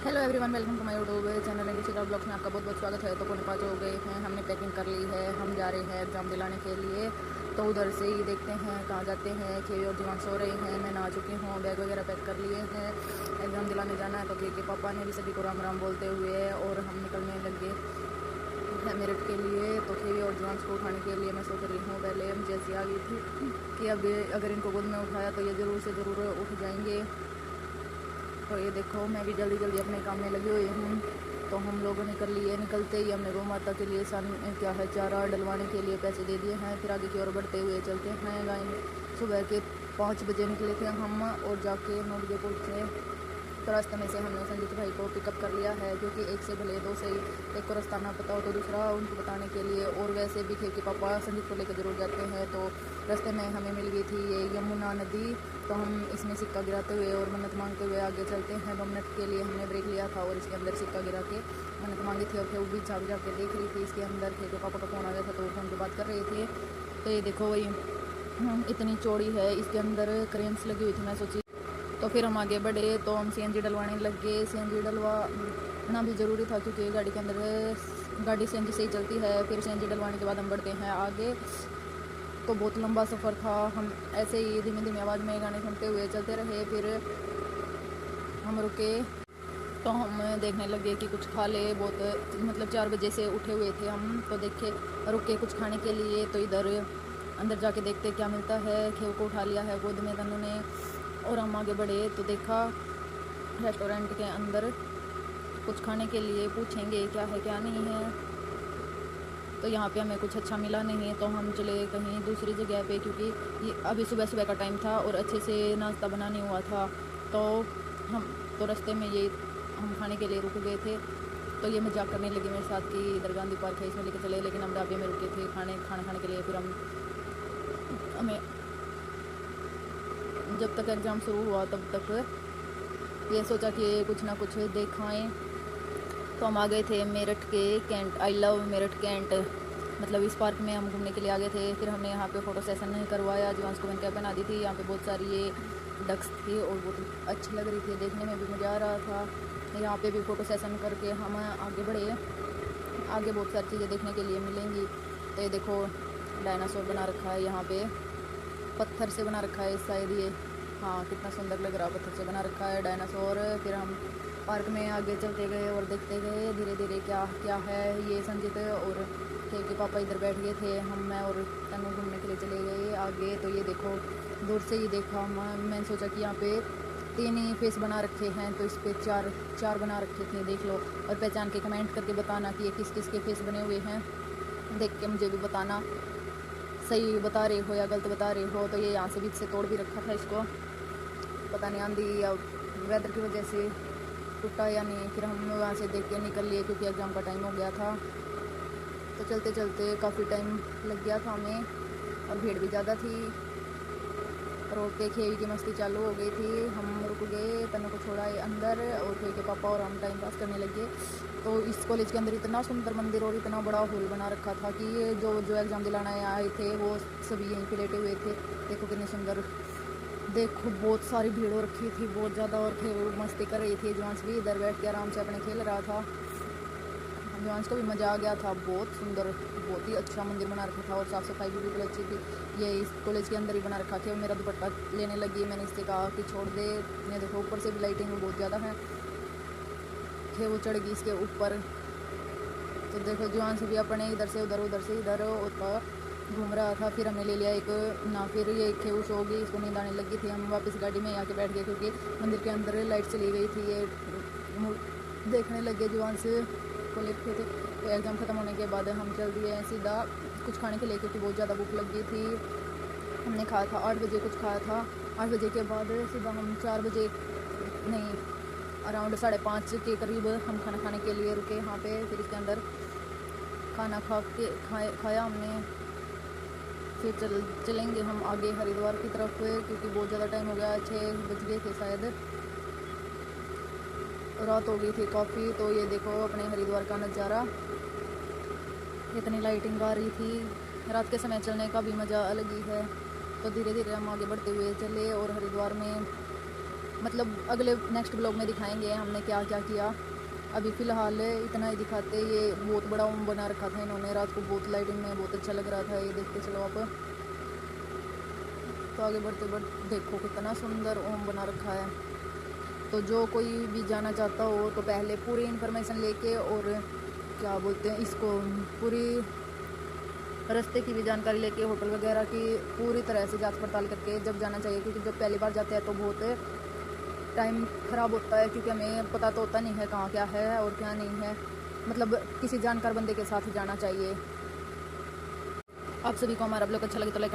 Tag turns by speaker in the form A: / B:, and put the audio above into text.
A: Hello everyone, welcome to my YouTube channel Indishika blogs में आपका बहुत बहुत स्वागत है। तो 5:45 हो गए हैं, हमने पैकिंग कर ली है, हम जा रहे हैं एग्ज़ाम दिलाने के लिए। तो उधर से ही देखते हैं कहाँ जाते हैं। खेवी और जीवन सो रहे हैं, मैं नहा चुकी हूँ, बैग वगैरह पैक कर लिए हैं। एग्ज़ाम दिलाने जाना है तो के पापा ने भी सभी को राम राम बोलते हुए और हम निकलने लगे हैं मेरठ के लिए। तो खेवी और जीवन को उठाने के लिए मैं सोच रही हूँ, पहले मुझे ऐसी आ गई थी कि अब अगर इनको गोद में उठाया तो ये ज़रूर से ज़रूर उठ जाएंगे। तो ये देखो, मैं भी जल्दी जल्दी अपने काम में लगी हुई हूँ। तो हम लोगों ने कर लिए, निकलते ही हमने गौ माता के लिए क्या है चारा डलवाने के लिए पैसे दे दिए हैं। फिर आगे की ओर बढ़ते हुए चलते हैं। गाय सुबह के 5 बजे निकले थे हम और जाके 9 बजे पहुँचे। तो रास्ते में से हमने संजीत भाई को पिकअप कर लिया है, क्योंकि एक से भले दो से ही, एक को रास्ता ना पता हो तो दूसरा उनको बताने के लिए। और वैसे भी खेव के पापा संजीत को लेकर जरूर जाते हैं। तो रास्ते में हमें मिल गई थी ये यमुना नदी। तो हम इसमें सिक्का गिराते हुए और मन्नत मांगते हुए आगे चलते हैं। 2 मिनट के लिए हमने ब्रेक लिया था और इसके अंदर सिक्का गिरा के मन्नत मांगी थी। और खेव भी झाँक झाँक के देख रही थी इसके अंदर। खेव के पापा का फ़ोन आ गया था तो वो फ़ोन पर बात कर रहे थे। तो ये देखो, वही इतनी चौड़ी है, इसके अंदर करेंस लगी हुई थी। मैं सोची तो फिर हम आगे बढ़े तो हम सीएनजी डलवाने लग गए। सीएनजी डलवाना भी ज़रूरी था, क्योंकि गाड़ी के अंदर गाड़ी सीएनजी से ही चलती है। फिर सीएनजी डलवाने के बाद हम बढ़ते हैं आगे। तो बहुत लंबा सफ़र था, हम ऐसे ही धीमी धीमी आवाज़ में गाने सुनते हुए चलते रहे। फिर हम रुके तो हम देखने लगे कि कुछ खा ले। बहुत मतलब 4 बजे से उठे हुए थे हम, तो देखे रुके कुछ खाने के लिए। तो इधर अंदर जाके देखते क्या मिलता है। खेव को उठा लिया है गोद में तनु ने और हम आगे बढ़े तो देखा रेस्टोरेंट के अंदर कुछ खाने के लिए पूछेंगे क्या है क्या नहीं है। तो यहाँ पे हमें कुछ अच्छा मिला नहीं, तो हम चले कहीं दूसरी जगह पे, क्योंकि ये अभी सुबह सुबह का टाइम था और अच्छे से नाश्ता बना नहीं हुआ था। तो रास्ते में ये हम खाने के लिए रुक गए थे। तो ये मजाक करने लगी मेरे साथ कि इधर गांधी पार्क है, इसमें लेके चले। लेकिन हम ढाबे में रुके थे खाना खाने के लिए। फिर हमें जब तक एग्ज़ाम शुरू हुआ तब तक ये सोचा कि कुछ ना कुछ दिखाएं। तो हम आ गए थे मेरठ के cantt, I love Meerut cantt, मतलब इस पार्क में हम घूमने के लिए आ गए थे। फिर हमने यहाँ पे फ़ोटो सेशन नहीं करवाया। जीवांश को मैंने कैप पहना दी थी। यहाँ पे बहुत सारी ये डक्स थी और बहुत अच्छी लग रही थी, देखने में भी मज़ा आ रहा था। यहाँ पे भी फ़ोटो सेशन करके हम आगे बढ़े। आगे बहुत सारी चीज़ें देखने के लिए मिलेंगी। तो ये देखो, डायनासोर बना रखा है यहाँ पे, पत्थर से बना रखा है शायद ये। हाँ, कितना सुंदर लग रहा है, पत्थर से बना रखा है डायनासोर। फिर हम पार्क में आगे चलते गए और देखते गए धीरे धीरे क्या क्या है। ये संजीत और खेव के पापा इधर बैठ गए थे, मैं और तनु घूमने के लिए चले गए आगे। तो ये देखो, दूर से ही देखा मैंने सोचा कि यहाँ पे 3 ही फेस बना रखे हैं, तो इस पर चार बना रखे थे। देख लो और पहचान के कमेंट करके बताना कि ये किस किस के फेस बने हुए हैं। देख के मुझे भी बताना सही बता रहे हो या गलत बता रहे हो। तो ये यहाँ से बीच से तोड़ भी रखा था, इसको पता नहीं आंधी या वेदर की वजह से टूटा या नहीं। फिर हम वहाँ से देख के निकल लिए, क्योंकि एग्ज़ाम का टाइम हो गया था। तो चलते चलते काफ़ी टाइम लग गया था हमें और भीड़ भी ज़्यादा थी। रोड पे खेवी की मस्ती चालू हो गई थी। हम रुक गए, तनु को छोड़ा अंदर और खेवी के पापा और हम टाइम पास करने लगे। तो इस कॉलेज के अंदर इतना सुंदर मंदिर और इतना बड़ा हॉल बना रखा था कि ये जो एग्ज़ाम दिलाना आए थे वो सभी यहीं पे लेटे हुए थे। देखो कितने सुंदर, देखो बहुत सारी भीड़ हो रखी थी, बहुत ज़्यादा। और खेल मस्ती कर रही थी। जुआंश भी इधर बैठ के आराम से अपने खेल रहा था। जुआंश को भी मज़ा आ गया था। बहुत सुंदर, बहुत ही अच्छा मंदिर बना रखा था और साफ़ सफाई भी बिल्कुल अच्छी थी। ये इस कॉलेज के अंदर ही बना रखा था। मेरा दुपट्टा लेने लगी, मैंने इससे कहा कि छोड़ दे। ये देखो, ऊपर से भी लाइटिंग बहुत ज़्यादा है। खे वो चढ़ गई इसके ऊपर। तो देखो, जुआंश भी अपने इधर से इधर होता घूम रहा था। फिर हमने ले लिया एक ना, फिर ये खेऊस हो गई, इसको नींद आने लगी थी। हम वापस गाड़ी में आके बैठ गए, क्योंकि मंदिर के अंदर लाइट चली गई थी। ये देखने लगे जुआंश को लेते थे। तो एग्ज़ाम ख़त्म होने के बाद हम चल दिए सीधा कुछ खाने के लिए, क्योंकि बहुत ज़्यादा भूख लग गई थी। हमने खाया था 8 बजे, कुछ खाया था 8 बजे के बाद सीधा हम 4 बजे नहीं, अराउंड 5:30 के करीब हम खाना खाने के लिए रुके यहाँ पे। फिर इसके अंदर खाना खाया हमने। फिर चलेंगे हम आगे हरिद्वार की तरफ, क्योंकि बहुत ज़्यादा टाइम हो गया, 6 बज गए थे शायद, रात हो गई थी काफ़ी। तो ये देखो अपने हरिद्वार का नज़ारा, इतनी लाइटिंग आ रही थी। रात के समय चलने का भी मज़ा अलग ही है। तो धीरे धीरे हम आगे बढ़ते हुए चले और हरिद्वार में मतलब अगले नेक्स्ट ब्लॉग में दिखाएंगे हमने क्या क्या किया। अभी फ़िलहाल इतना ही दिखाते। ये बहुत बड़ा ओम बना रखा था इन्होंने रात को, बहुत लाइटिंग में बहुत अच्छा लग रहा था। ये देखते चलो आप। तो आगे बढ़ते बढ़ते देखो कितना सुंदर ओम बना रखा है। तो जो कोई भी जाना चाहता हो तो पहले पूरी इन्फॉर्मेशन लेके और क्या बोलते हैं इसको, पूरी रास्ते की भी जानकारी लेके, होटल वगैरह की पूरी तरह से जांच पड़ताल करके जब जाना चाहिए। क्योंकि जब पहली बार जाते हैं तो बहुत टाइम ख़राब होता है, क्योंकि हमें पता तो होता नहीं है कहाँ क्या है और क्या नहीं है। मतलब किसी जानकार बंदे के साथ ही जाना चाहिए। आप सभी को हमारा ब्लॉग अच्छा लगे तो लाइक